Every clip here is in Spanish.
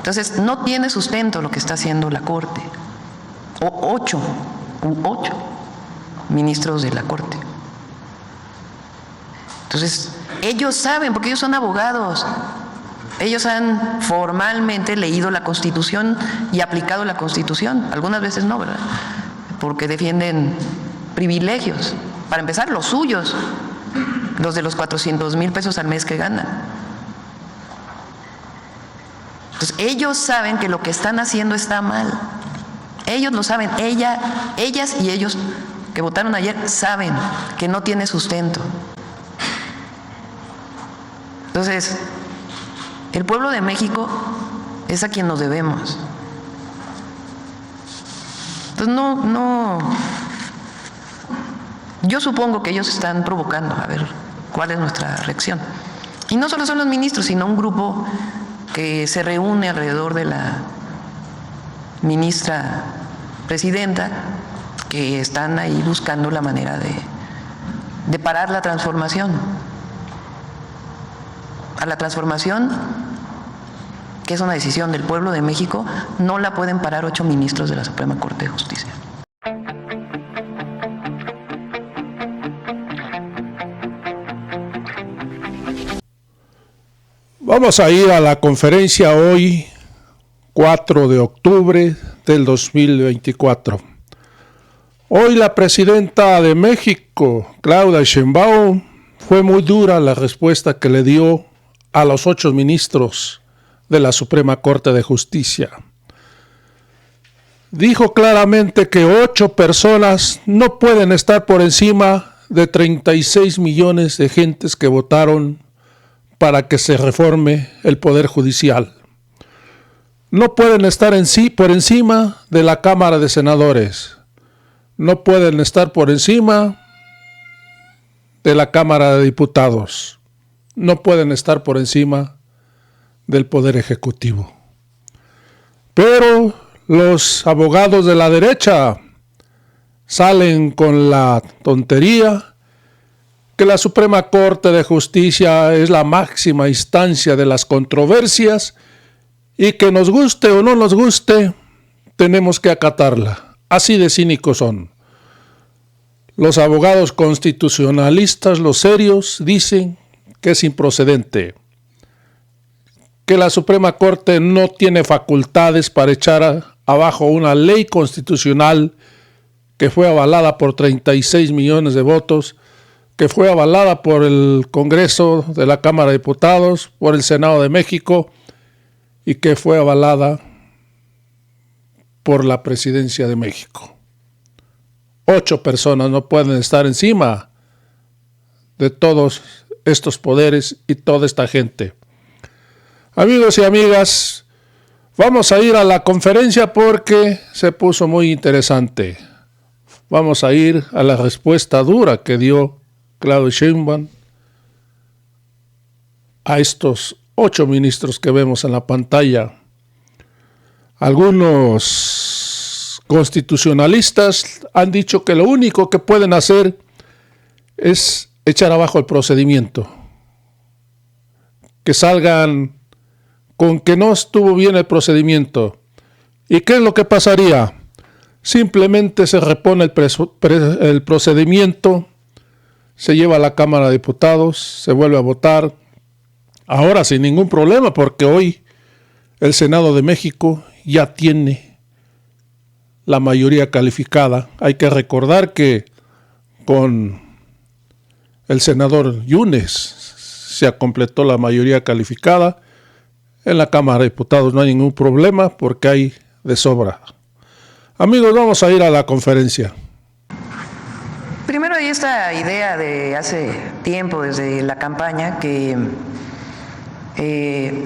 Entonces, no tiene sustento lo que está haciendo la Corte. Ocho ministros de la Corte. Entonces, ellos saben, porque ellos son abogados, ellos han formalmente leído la Constitución y aplicado la Constitución. Algunas veces no, ¿verdad? Porque defienden privilegios. Para empezar, los suyos, los de los 400,000 pesos al mes que ganan. Entonces, ellos saben que lo que están haciendo está mal. Ellos lo saben, ellas y ellos que votaron ayer saben que no tiene sustento. Entonces, el pueblo de México es a quien nos debemos. Entonces, yo supongo que ellos están provocando a ver cuál es nuestra reacción. Y no solo son los ministros, sino un grupo que se reúne alrededor de la ministra presidenta, que están ahí buscando la manera de parar la transformación. A la transformación, que es una decisión del pueblo de México, no la pueden parar 8 ministros de la Suprema Corte de Justicia. Vamos a ir a la conferencia hoy, 4 de octubre del 2024. Hoy la presidenta de México, Claudia Sheinbaum, fue muy dura la respuesta que le dio a los 8 ministros de la Suprema Corte de Justicia. Dijo claramente que 8 personas no pueden estar por encima de 36 millones de gentes que votaron para que se reforme el Poder Judicial. No pueden estar por encima de la Cámara de Senadores. No pueden estar por encima de la Cámara de Diputados. No pueden estar por encima del Poder Ejecutivo. Pero los abogados de la derecha salen con la tontería que la Suprema Corte de Justicia es la máxima instancia de las controversias y que nos guste o no nos guste, tenemos que acatarla. Así de cínicos son. Los abogados constitucionalistas, los serios, dicen que es improcedente, que la Suprema Corte no tiene facultades para echar abajo una ley constitucional que fue avalada por 36 millones de votos, que fue avalada por el Congreso de la Cámara de Diputados, por el Senado de México y que fue avalada por la Presidencia de México. 8 personas no pueden estar encima de todos estos poderes y toda esta gente. Amigos y amigas, vamos a ir a la conferencia porque se puso muy interesante. Vamos a ir a la respuesta dura que dio Claudia Sheinbaum a estos 8 ministros que vemos en la pantalla. Algunos constitucionalistas han dicho que lo único que pueden hacer es echar abajo el procedimiento. Que salgan con que no estuvo bien el procedimiento. ¿Y qué es lo que pasaría? Simplemente se repone el procedimiento, se lleva a la Cámara de Diputados, se vuelve a votar, ahora sin ningún problema, porque hoy el Senado de México ya tiene la mayoría calificada. Hay que recordar que con el senador Yunes se completó la mayoría calificada. En la Cámara de Diputados no hay ningún problema porque hay de sobra. Amigos, vamos a ir a la conferencia. Primero hay esta idea de hace tiempo, desde la campaña, que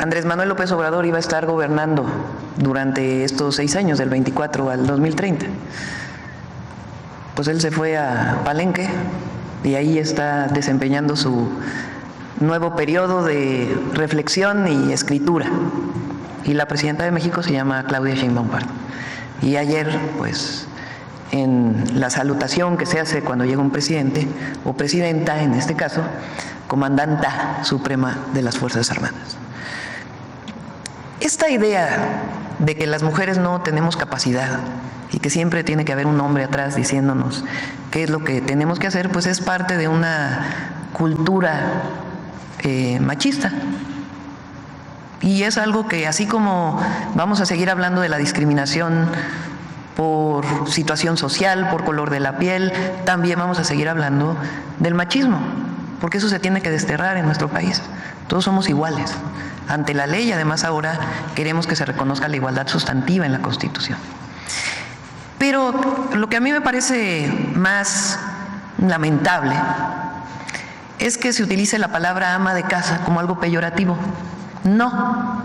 Andrés Manuel López Obrador iba a estar gobernando durante estos 6 años, del 24 al 2030. Pues él se fue a Palenque y ahí está desempeñando su nuevo periodo de reflexión y escritura. Y la presidenta de México se llama Claudia Sheinbaum Pardo. Y ayer, pues, en la salutación que se hace cuando llega un presidente, o presidenta en este caso, comandanta suprema de las Fuerzas Armadas. Esta idea de que las mujeres no tenemos capacidad y que siempre tiene que haber un hombre atrás diciéndonos qué es lo que tenemos que hacer, pues es parte de una cultura machista. Y es algo que, así como vamos a seguir hablando de la discriminación por situación social, por color de la piel, también vamos a seguir hablando del machismo, porque eso se tiene que desterrar en nuestro país. Todos somos iguales ante la ley, y además ahora queremos que se reconozca la igualdad sustantiva en la Constitución. Pero lo que a mí me parece más lamentable es que se utilice la palabra ama de casa como algo peyorativo. No.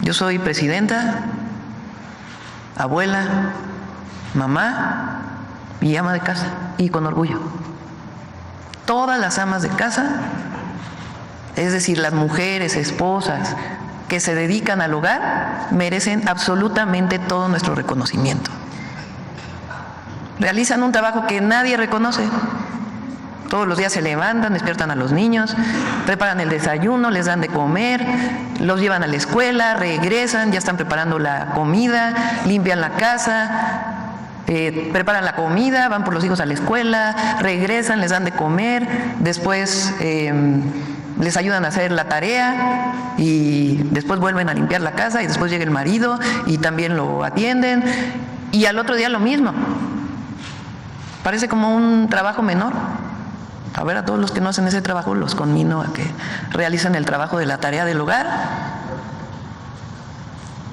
Yo soy presidenta, abuela, mamá y ama de casa, y con orgullo. Todas las amas de casa, es decir, las mujeres, esposas que se dedican al hogar, merecen absolutamente todo nuestro reconocimiento. Realizan un trabajo que nadie reconoce. Todos los días se levantan, despiertan a los niños, preparan el desayuno, les dan de comer, los llevan a la escuela, regresan, ya están preparando la comida, limpian la casa, preparan la comida, van por los hijos a la escuela, regresan, les dan de comer, después les ayudan a hacer la tarea y después vuelven a limpiar la casa, y después llega el marido y también lo atienden, y al otro día lo mismo. Parece como un trabajo menor. A ver, a todos los que no hacen ese trabajo los conmino a que realicen el trabajo de la tarea del hogar.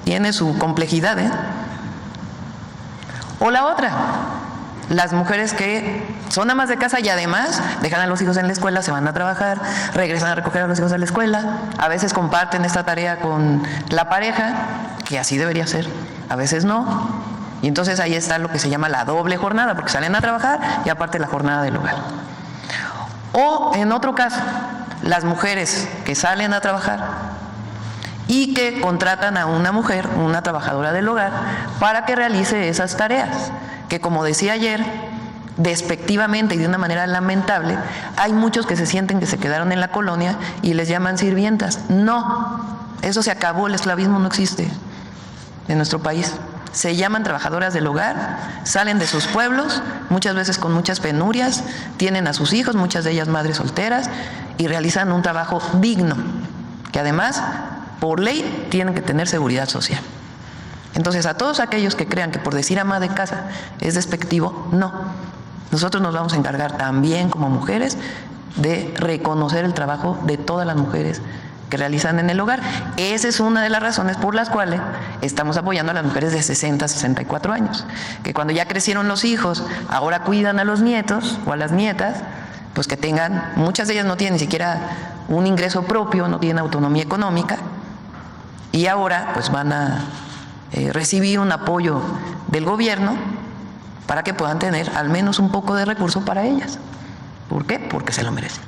Tiene su complejidad, ¿eh? O la otra, las mujeres que son amas de casa y además dejan a los hijos en la escuela, se van a trabajar, regresan a recoger a los hijos a la escuela, a veces comparten esta tarea con la pareja, que así debería ser, a veces no, y entonces ahí está lo que se llama la doble jornada, porque salen a trabajar y aparte la jornada del hogar. O en otro caso, las mujeres que salen a trabajar y que contratan a una mujer, una trabajadora del hogar, para que realice esas tareas, que como decía ayer, despectivamente y de una manera lamentable, hay muchos que se sienten que se quedaron en la colonia y les llaman sirvientas. No, eso se acabó, el esclavismo no existe en nuestro país. Se llaman trabajadoras del hogar, salen de sus pueblos, muchas veces con muchas penurias, tienen a sus hijos, muchas de ellas madres solteras, y realizan un trabajo digno, que además, por ley, tienen que tener seguridad social. Entonces, a todos aquellos que crean que por decir ama de casa es despectivo, no. Nosotros nos vamos a encargar también como mujeres de reconocer el trabajo de todas las mujeres que realizan en el hogar. Esa es una de las razones por las cuales estamos apoyando a las mujeres de 60 a 64 años, que cuando ya crecieron los hijos, ahora cuidan a los nietos o a las nietas, pues que tengan, muchas de ellas no tienen ni siquiera un ingreso propio, no tienen autonomía económica, y ahora pues van a recibir un apoyo del gobierno para que puedan tener al menos un poco de recurso para ellas. ¿Por qué? Porque se lo merecen.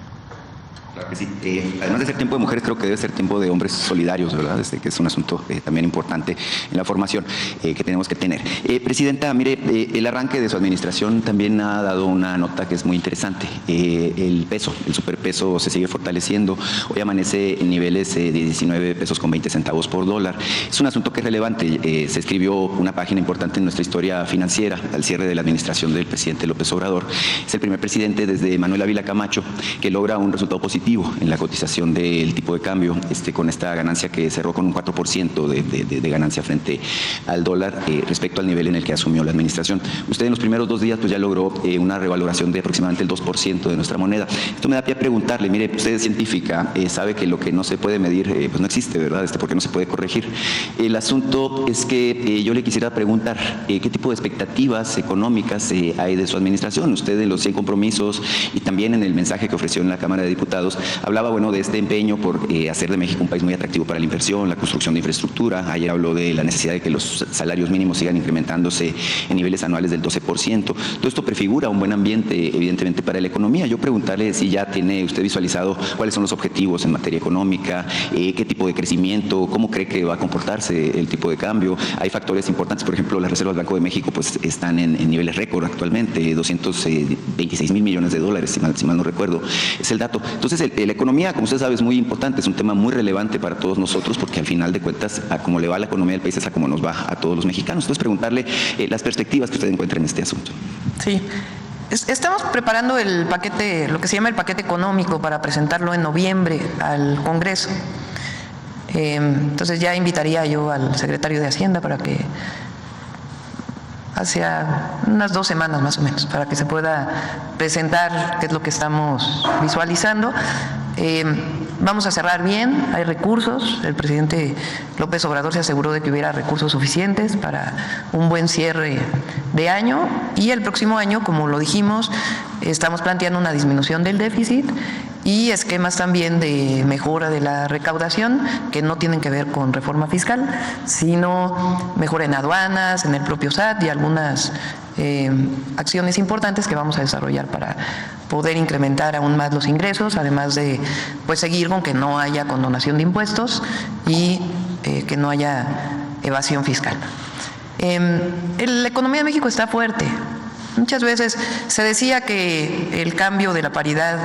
Claro que sí. Además de ser tiempo de mujeres, creo que debe ser tiempo de hombres solidarios, ¿verdad? Que es un asunto también importante en la formación que tenemos que tener. Presidenta, mire, el arranque de su administración también ha dado una nota que es muy interesante. El peso, el superpeso se sigue fortaleciendo. Hoy amanece en niveles de 19 pesos con 20 centavos por dólar. Es un asunto que es relevante. Se escribió una página importante en nuestra historia financiera al cierre de la administración del presidente López Obrador. Es el primer presidente desde Manuel Ávila Camacho que logra un resultado positivo en la cotización del tipo de cambio, con esta ganancia que cerró con un 4% de ganancia frente al dólar respecto al nivel en el que asumió la administración. Usted en los primeros 2 días pues ya logró una revaloración de aproximadamente el 2% de nuestra moneda. Esto me da pie a preguntarle, mire, usted es científica, sabe que lo que no se puede medir pues no existe, ¿verdad? Porque no se puede corregir. El asunto es que yo le quisiera preguntar qué tipo de expectativas económicas hay de su administración. Usted en los 100 compromisos y también en el mensaje que ofreció en la Cámara de Diputados hablaba, bueno, de este empeño por hacer de México un país muy atractivo para la inversión, la construcción de infraestructura. Ayer habló de la necesidad de que los salarios mínimos sigan incrementándose en niveles anuales del 12%. Todo esto prefigura un buen ambiente, evidentemente, para la economía. Yo preguntarle si ya tiene usted visualizado cuáles son los objetivos en materia económica, qué tipo de crecimiento, cómo cree que va a comportarse el tipo de cambio. Hay factores importantes, por ejemplo, las reservas del Banco de México pues están en niveles récord actualmente, 226 mil millones de dólares, si mal no recuerdo, es el dato. Entonces, Entonces, la economía, como usted sabe, es muy importante, es un tema muy relevante para todos nosotros, porque al final de cuentas, a cómo le va a la economía del país es a cómo nos va a todos los mexicanos. Entonces, preguntarle las perspectivas que usted encuentra en este asunto. Sí. Estamos preparando el paquete, lo que se llama el paquete económico, para presentarlo en noviembre al Congreso. Entonces ya invitaría yo al secretario de Hacienda para que hacia unas 2 semanas más o menos, para que se pueda presentar qué es lo que estamos visualizando. Vamos a cerrar bien, hay recursos, el presidente López Obrador se aseguró de que hubiera recursos suficientes para un buen cierre de año, y el próximo año, como lo dijimos, estamos planteando una disminución del déficit y esquemas también de mejora de la recaudación que no tienen que ver con reforma fiscal, sino mejora en aduanas, en el propio SAT y algunas acciones importantes que vamos a desarrollar para poder incrementar aún más los ingresos, además de pues seguir con que no haya condonación de impuestos y que no haya evasión fiscal. La economía de México está fuerte. Muchas veces se decía que el cambio de la paridad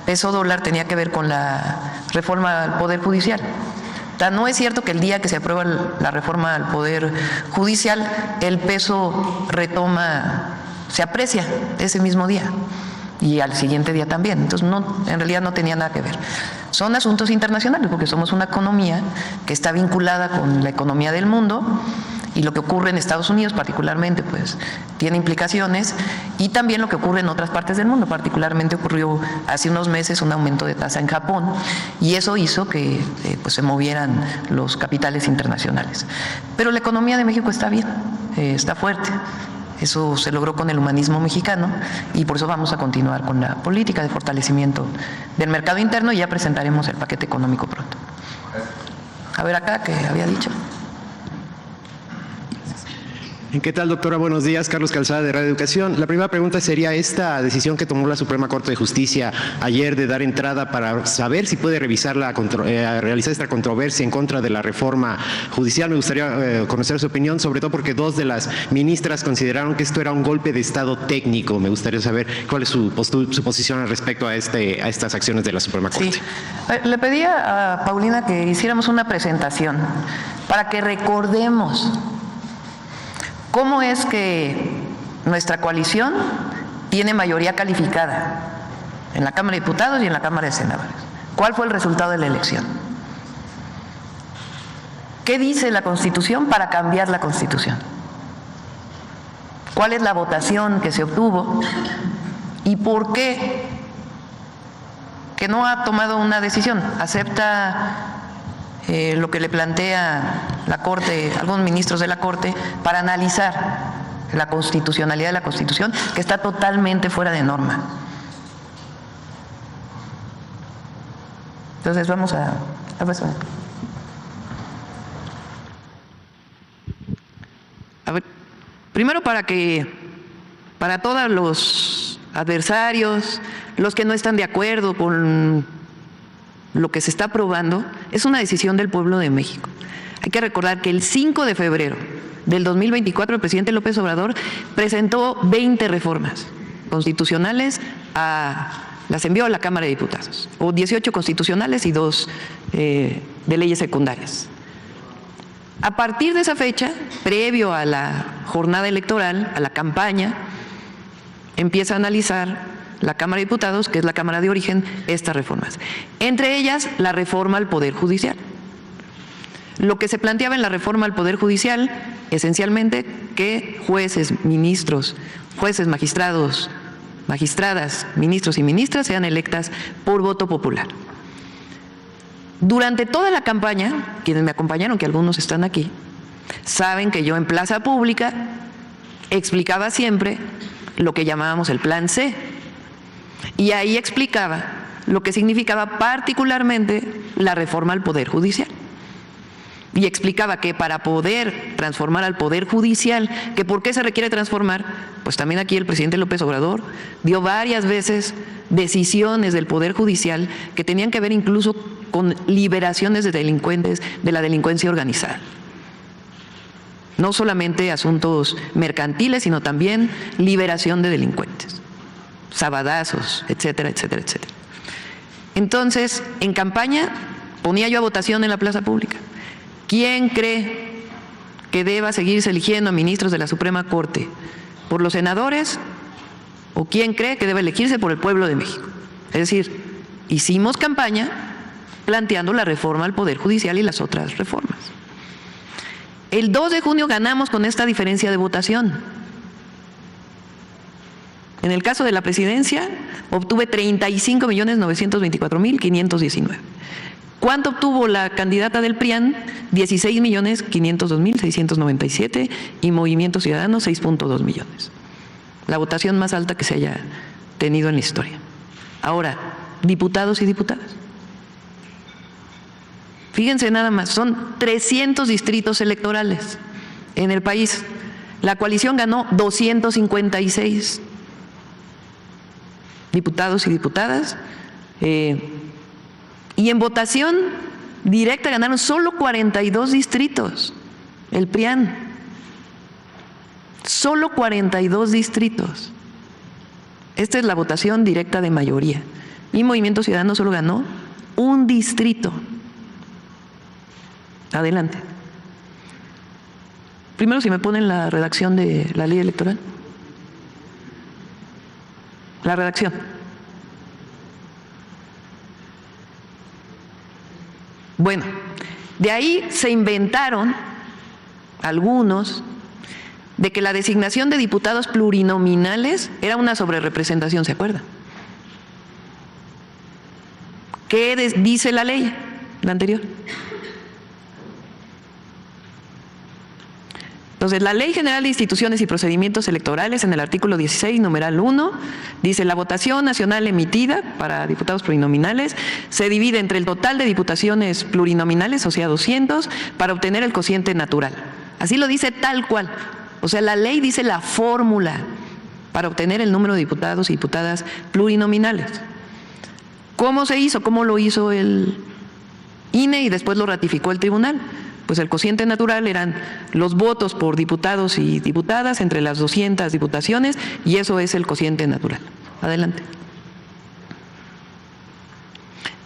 peso-dólar tenía que ver con la reforma al Poder Judicial. No es cierto que el día que se aprueba la reforma al Poder Judicial, el peso retoma, se aprecia ese mismo día y al siguiente día también. Entonces, en realidad no tenía nada que ver. Son asuntos internacionales, porque somos una economía que está vinculada con la economía del mundo, y lo que ocurre en Estados Unidos particularmente pues tiene implicaciones, y también lo que ocurre en otras partes del mundo. Particularmente ocurrió hace unos meses un aumento de tasa en Japón, y eso hizo que pues se movieran los capitales internacionales. Pero la economía de México está bien, está fuerte. Eso se logró con el humanismo mexicano, y por eso vamos a continuar con la política de fortalecimiento del mercado interno, y ya presentaremos el paquete económico pronto. A ver acá, ¿qué había dicho? ¿Qué tal, doctora? Buenos días. Carlos Calzada, de Radio Educación. La primera pregunta sería esta decisión que tomó la Suprema Corte de Justicia ayer de dar entrada para saber si puede realizar esta controversia en contra de la reforma judicial. Me gustaría conocer su opinión, sobre todo porque 2 de las ministras consideraron que esto era un golpe de Estado técnico. Me gustaría saber cuál es su posición al respecto a estas acciones de la Suprema Corte. Sí. Le pedí a Paulina que hiciéramos una presentación para que recordemos cómo es que nuestra coalición tiene mayoría calificada en la Cámara de Diputados y en la Cámara de Senadores. ¿Cuál fue el resultado de la elección? ¿Qué dice la Constitución para cambiar la Constitución? ¿Cuál es la votación que se obtuvo? ¿Y por qué que no ha tomado una decisión? Acepta lo que le plantea la Corte, algunos ministros de la Corte, para analizar la constitucionalidad de la Constitución, que está totalmente fuera de norma. Entonces vamos a ver, primero para todos los adversarios, los que no están de acuerdo con lo que se está aprobando, es una decisión del pueblo de México. Hay que recordar que el 5 de febrero del 2024 el presidente López Obrador presentó 20 reformas constitucionales, las envió a la Cámara de Diputados, o 18 constitucionales y 2 de leyes secundarias. A partir de esa fecha, previo a la jornada electoral, a la campaña, empieza a analizar la Cámara de Diputados, que es la Cámara de origen, estas reformas. Entre ellas, la reforma al Poder Judicial. Lo que se planteaba en la reforma al Poder Judicial, esencialmente, que jueces, ministros, jueces, magistrados, magistradas, ministros y ministras sean electas por voto popular. Durante toda la campaña, quienes me acompañaron, que algunos están aquí, saben que yo en plaza pública explicaba siempre lo que llamábamos el Plan C, y ahí explicaba lo que significaba particularmente la reforma al Poder Judicial. Y explicaba que para poder transformar al Poder Judicial, que por qué se requiere transformar, pues también aquí el presidente López Obrador dio varias veces decisiones del Poder Judicial que tenían que ver incluso con liberaciones de delincuentes, de la delincuencia organizada. No solamente asuntos mercantiles, sino también liberación de delincuentes, sabadazos, etcétera, etcétera, etcétera. Entonces, en campaña ponía yo a votación en la plaza pública: ¿quién cree que deba seguirse eligiendo a ministros de la Suprema Corte? ¿Por los senadores? ¿O quién cree que debe elegirse por el pueblo de México? Es decir, hicimos campaña planteando la reforma al Poder Judicial y las otras reformas. El 2 de junio ganamos con esta diferencia de votación. En el caso de la presidencia, obtuve 35.924.519. ¿Cuánto obtuvo la candidata del PRIAN? 16.502.697 y Movimiento Ciudadano 6.2 millones. La votación más alta que se haya tenido en la historia. Ahora, diputados y diputadas. Fíjense nada más, son 300 distritos electorales en el país. La coalición ganó 256 diputados y diputadas. Y en votación directa ganaron solo 42 distritos, el PRIAN. Solo 42 distritos. Esta es la votación directa de mayoría. Y Movimiento Ciudadano solo ganó un distrito. Adelante. Primero, si me ponen la redacción de la ley electoral. La redacción. Bueno, de ahí se inventaron algunos de que la designación de diputados plurinominales era una sobrerepresentación, ¿se acuerdan? ¿Qué dice la ley, la anterior? Entonces, la Ley General de Instituciones y Procedimientos Electorales, en el artículo 16, numeral 1, dice: la votación nacional emitida para diputados plurinominales se divide entre el total de diputaciones plurinominales, o sea, 200, para obtener el cociente natural. Así lo dice tal cual. O sea, la ley dice la fórmula para obtener el número de diputados y diputadas plurinominales. ¿Cómo se hizo? ¿Cómo lo hizo el INE y después lo ratificó el tribunal? Pues el cociente natural eran los votos por diputados y diputadas entre las 200 diputaciones, y eso es el cociente natural. Adelante.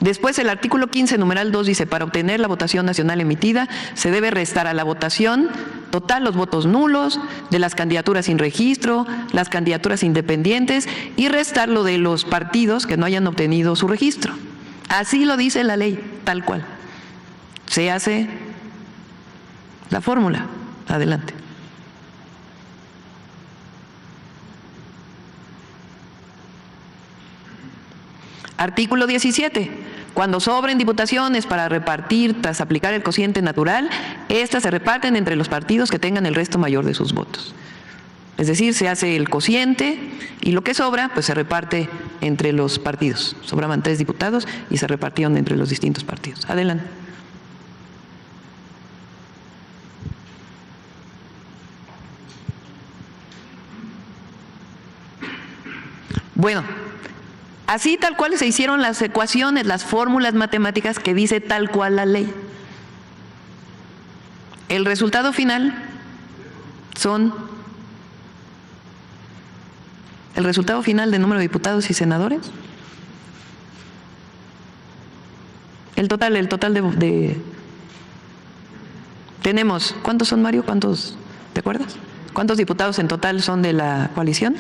Después, el artículo 15, numeral 2, dice: para obtener la votación nacional emitida, se debe restar a la votación total los votos nulos de las candidaturas sin registro, las candidaturas independientes, y restar lo de los partidos que no hayan obtenido su registro. Así lo dice la ley, tal cual. Se hace la fórmula. Adelante. Artículo 17. Cuando sobren diputaciones para repartir tras aplicar el cociente natural, estas se reparten entre los partidos que tengan el resto mayor de sus votos. Es decir, se hace el cociente y lo que sobra pues se reparte entre los partidos. Sobraban 3 diputados y se repartieron entre los distintos partidos. Adelante. Bueno, así tal cual se hicieron las ecuaciones, las fórmulas matemáticas que dice tal cual la ley. El resultado final son el resultado final del número de diputados y senadores. El total de tenemos, ¿cuántos son, Mario? ¿Cuántos? ¿Te acuerdas? ¿Cuántos diputados en total son de la coalición?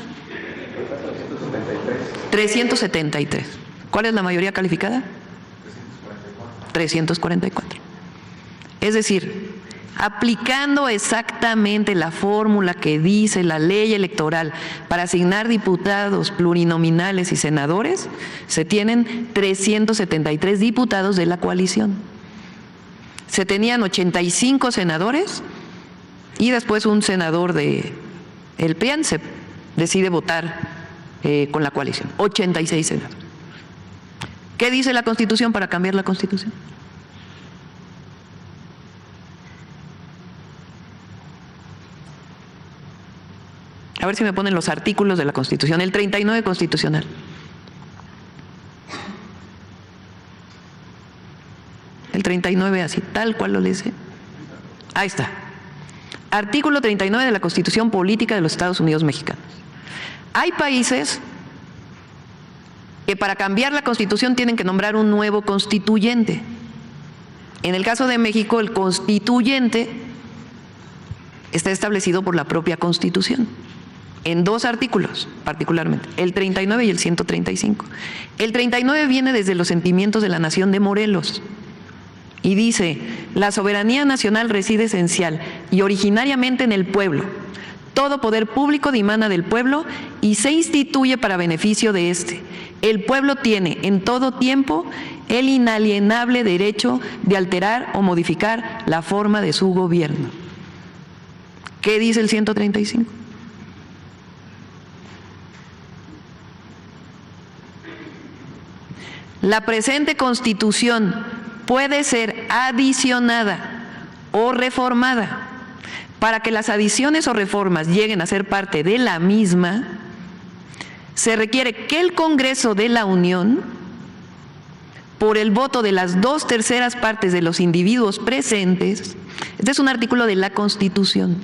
373. ¿Cuál es la mayoría calificada? 344. Es decir, aplicando exactamente la fórmula que dice la ley electoral para asignar diputados plurinominales y senadores, se tienen 373 diputados de la coalición. Se tenían 85 senadores y después un senador de el PRIAN se decide votar con la coalición. 86 senadores. ¿Qué dice la Constitución para cambiar la Constitución? A ver si me ponen los artículos de la Constitución. El 39 constitucional. El 39 así, tal cual lo dice. Ahí está. Artículo 39 de la Constitución Política de los Estados Unidos Mexicanos. Hay países que para cambiar la Constitución tienen que nombrar un nuevo constituyente. En el caso de México, el constituyente está establecido por la propia Constitución, en 2 artículos particularmente, el 39 y el 135. El 39 viene desde los sentimientos de la nación de Morelos y dice: la soberanía nacional reside esencial y originariamente en el pueblo. Todo poder público dimana del pueblo y se instituye para beneficio de éste. El pueblo tiene en todo tiempo el inalienable derecho de alterar o modificar la forma de su gobierno. ¿Qué dice el 135? La presente Constitución puede ser adicionada o reformada. Para que las adiciones o reformas lleguen a ser parte de la misma, se requiere que el Congreso de la Unión, por el voto de las 2/3 partes de los individuos presentes, este es un artículo de la Constitución,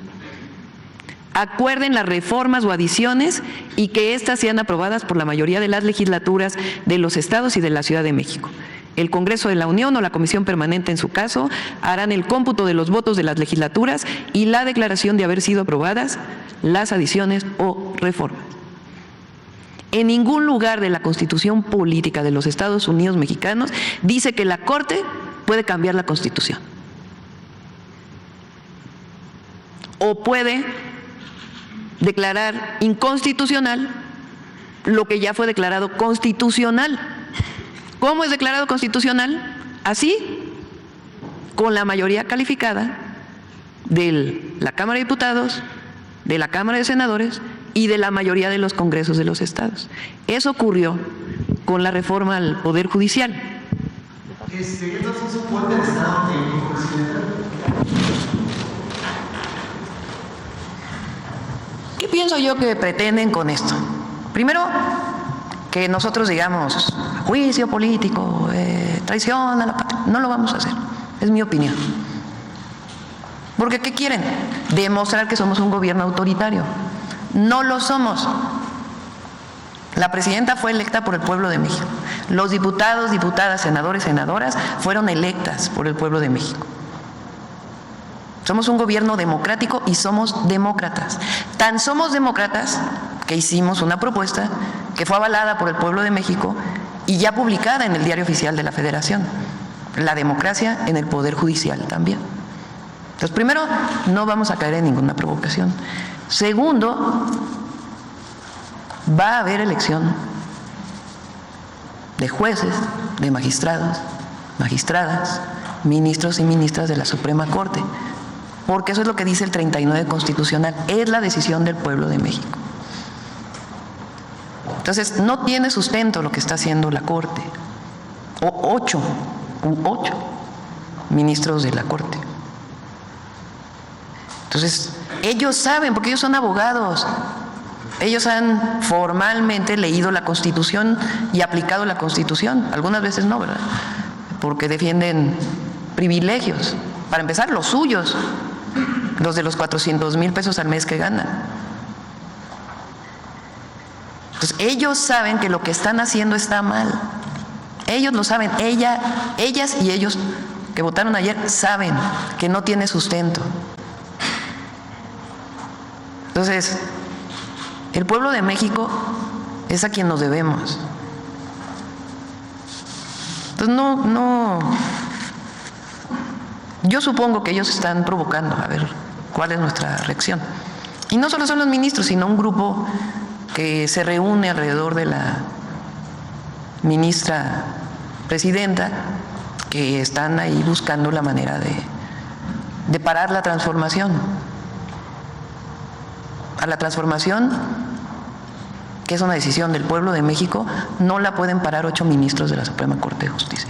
acuerden las reformas o adiciones y que éstas sean aprobadas por la mayoría de las legislaturas de los estados y de la Ciudad de México. El Congreso de la Unión o la Comisión Permanente, en su caso, harán el cómputo de los votos de las legislaturas y la declaración de haber sido aprobadas las adiciones o reformas. En ningún lugar de la Constitución Política de los Estados Unidos Mexicanos dice que la Corte puede cambiar la Constitución o puede declarar inconstitucional lo que ya fue declarado constitucional. ¿Cómo es declarado constitucional? Así, con la mayoría calificada de la Cámara de Diputados, de la Cámara de Senadores y de la mayoría de los congresos de los estados. Eso ocurrió con la reforma al Poder Judicial. ¿Qué pienso yo que pretenden con esto? Primero, que nosotros digamos juicio político, traición a la patria. No lo vamos a hacer, es mi opinión. Porque ¿qué quieren? Demostrar que somos un gobierno autoritario. No lo somos. La presidenta fue electa por el pueblo de México. Los diputados, diputadas, senadores, senadoras fueron electas por el pueblo de México. Somos un gobierno democrático y somos demócratas. Tan somos demócratas que hicimos una propuesta que fue avalada por el pueblo de México y ya publicada en el Diario Oficial de la Federación. La democracia en el Poder Judicial también. Entonces, primero, no vamos a caer en ninguna provocación. Segundo, va a haber elección de jueces, de magistrados, magistradas, ministros y ministras de la Suprema Corte, porque eso es lo que dice el 39 constitucional, es la decisión del pueblo de México. Entonces, no tiene sustento lo que está haciendo la Corte, o ocho ministros de la Corte. Entonces, ellos saben, porque ellos son abogados, ellos han formalmente leído la Constitución y aplicado la Constitución, algunas veces no, ¿verdad? Porque defienden privilegios, para empezar los suyos, los de los 400,000 pesos al mes que ganan. Entonces, ellos saben que lo que están haciendo está mal. Ellos lo saben, ellas y ellos que votaron ayer saben que no tiene sustento. Entonces, el pueblo de México es a quien nos debemos. Entonces, yo supongo que ellos están provocando, a ver cuál es nuestra reacción. Y no solo son los ministros, sino un grupo que se reúne alrededor de la ministra presidenta, que están ahí buscando la manera de parar la transformación. A la transformación, que es una decisión del pueblo de México, no la pueden parar 8 ministros de la Suprema Corte de Justicia.